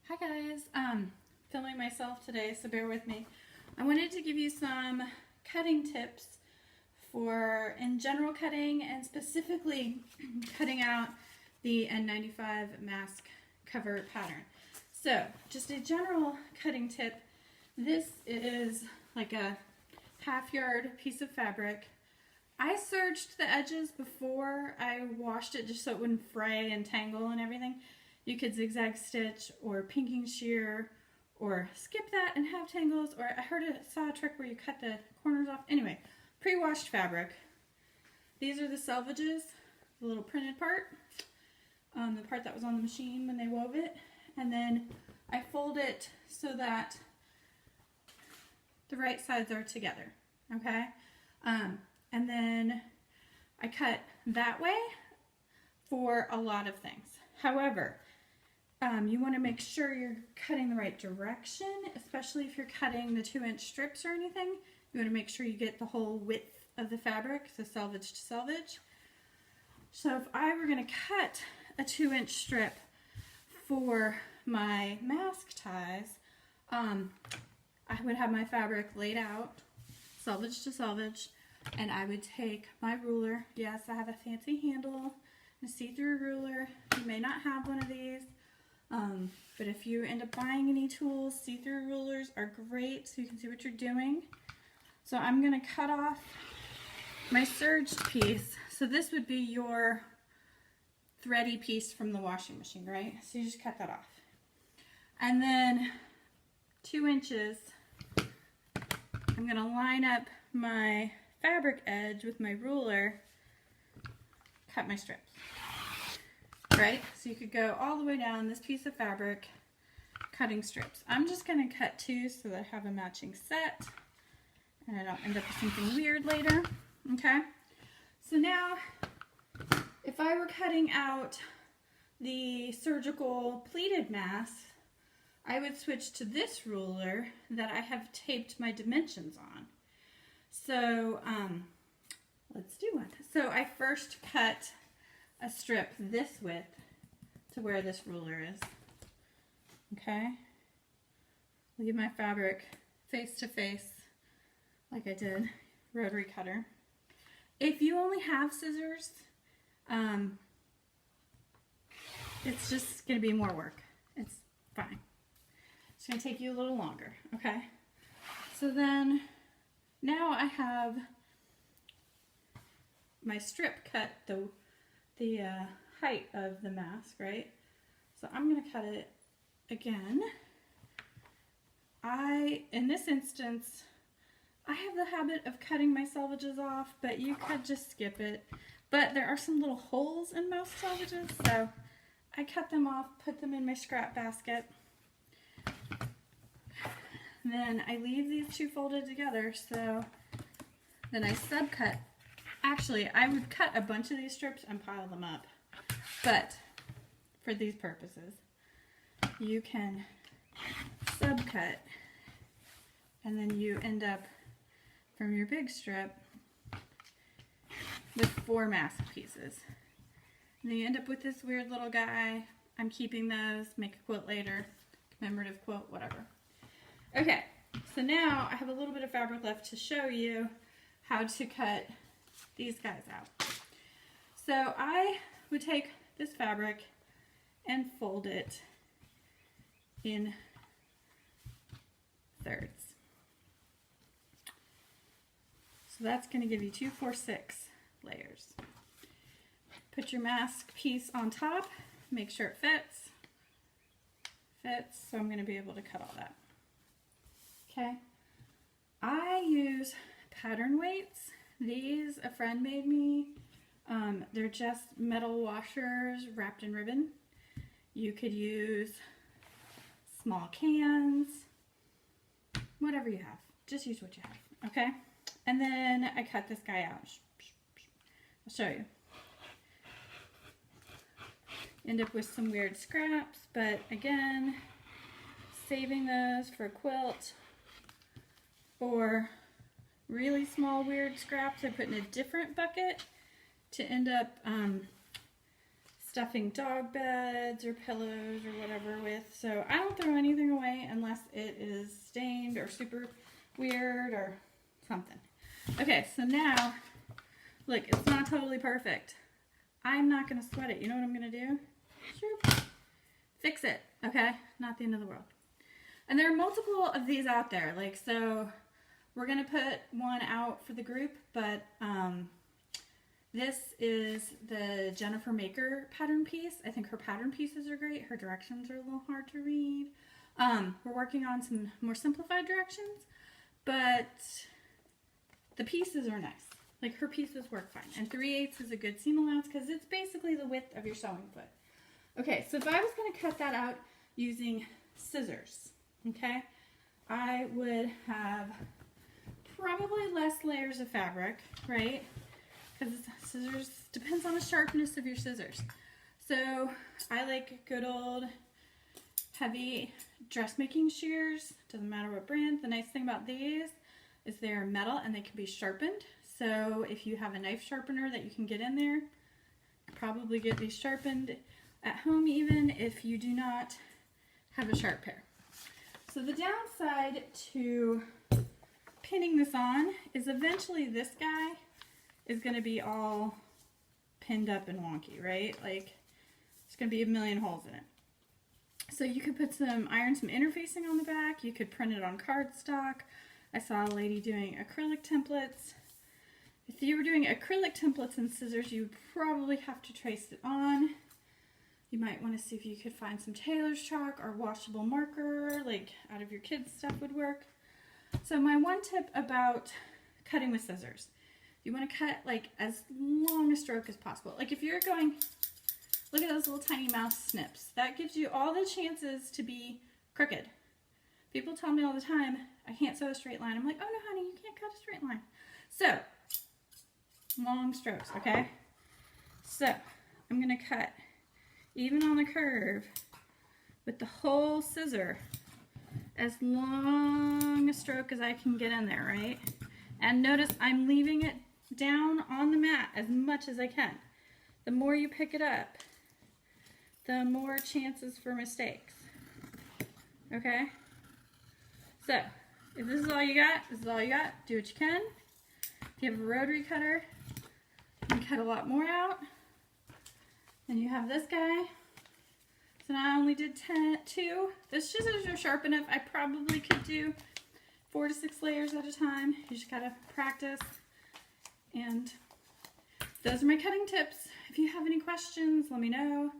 Hi guys, filming myself today, so bear with me. I wanted to give you some cutting tips for in general cutting and specifically cutting out the N95 mask cover pattern. So just a general cutting tip. This is like a half-yard piece of fabric. I serged the edges before I washed it just so it wouldn't fray and tangle and everything. You could zigzag stitch or pinking shear or skip that and have tangles, or I saw a trick where you cut the corners off. Anyway, pre-washed fabric. These are the selvages, the little printed part, the part that was on the machine when they wove it. And then I fold it so that the right sides are together, okay? And then I cut that way for a lot of things. However, you want to make sure you're cutting the right direction, especially if you're cutting the 2-inch strips or anything. You want to make sure you get the whole width of the fabric, so selvage to selvage. So if I were going to cut a 2-inch strip for my mask ties, I would have my fabric laid out, selvage to selvage, and I would take my ruler. Yes, I have a fancy handle, a see-through ruler. You may not have one of these. But if you end up buying any tools, see-through rulers are great so you can see what you're doing. So I'm going to cut off my serged piece. So this would be your thready piece from the washing machine, right? So you just cut that off. And then 2 inches, I'm going to line up my fabric edge with my ruler, cut my strips. Right? So you could go all the way down this piece of fabric, cutting strips. I'm just going to cut 2 so that I have a matching set and I don't end up with something weird later. Okay? So now, if I were cutting out the surgical pleated mask, I would switch to this ruler that I have taped my dimensions on. So, let's do one. So I first cut a strip this width to where this ruler is. Okay? Leave my fabric face to face like I did, rotary cutter. If you only have scissors, it's just going to be more work. It's fine. It's going to take you a little longer, okay? So then, now I have my strip cut the height of the mask, right? So I'm going to cut it again. In this instance, I have the habit of cutting my selvages off, but you could just skip it. But there are some little holes in most selvages, so I cut them off, put them in my scrap basket. Then I leave these 2 folded together, so then I subcut. Actually, I would cut a bunch of these strips and pile them up, but for these purposes, you can subcut, and then you end up, from your big strip, with 4 mask pieces. And then you end up with this weird little guy. I'm keeping those, make a quilt later, commemorative quilt, whatever. Okay, so now I have a little bit of fabric left to show you how to cut these guys out. So I would take this fabric and fold it in thirds. So that's going to give you 2, 4, 6 layers. Put your mask piece on top, make sure it fits. Fits, so I'm going to be able to cut all that. Okay. I use pattern weights. These a friend made me. They're just metal washers wrapped in ribbon. You could use small cans, whatever you have. Just use what you have, okay? And then I cut this guy out. I'll show you. End up with some weird scraps, but again, saving those for a quilt, or really small weird scraps I put in a different bucket to end up stuffing dog beds or pillows or whatever with. So I don't throw anything away unless it is stained or super weird or something. Okay, so now, look, it's not totally perfect. I'm not going to sweat it. You know what I'm going to do? Sure. Fix it, okay? Not the end of the world. And there are multiple of these out there. Like, so we're going to put one out for the group, but this is the Jennifer Maker pattern piece. I think her pattern pieces are great. Her directions are a little hard to read. We're working on some more simplified directions, but the pieces are nice. Like, her pieces work fine. And 3/8 is a good seam allowance because it's basically the width of your sewing foot. Okay, so if I was going to cut that out using scissors, okay, I would have probably less layers of fabric, right? Because scissors depends on the sharpness of your scissors. So I like good old heavy dressmaking shears. Doesn't matter what brand. The nice thing about these is they're metal and they can be sharpened. So if you have a knife sharpener that you can get in there, probably get these sharpened at home even if you do not have a sharp pair. So the downside to pinning this on is eventually this guy is going to be all pinned up and wonky, right? Like, there's going to be a million holes in it. So you could put some interfacing on the back. You could print it on cardstock. I saw a lady doing acrylic templates. If you were doing acrylic templates and scissors, you would probably have to trace it on. You might want to see if you could find some tailor's chalk or washable marker, like out of your kids' stuff would work. So my one tip about cutting with scissors, you want to cut like as long a stroke as possible. Like if you're going, look at those little tiny mouse snips. That gives you all the chances to be crooked. People tell me all the time, I can't sew a straight line. I'm like, oh no honey, you can't cut a straight line. So, long strokes, okay? So, I'm going to cut even on the curve with the whole scissor as long a stroke as I can get in there, right? And notice I'm leaving it down on the mat as much as I can. The more you pick it up, the more chances for mistakes. Okay? So, if this is all you got, this is all you got. Do what you can. If you have a rotary cutter, you can cut a lot more out. Then you have this guy. So now I only did 2. The scissors are sharp enough. I probably could do 4 to 6 layers at a time. You just gotta practice. And those are my cutting tips. If you have any questions, let me know.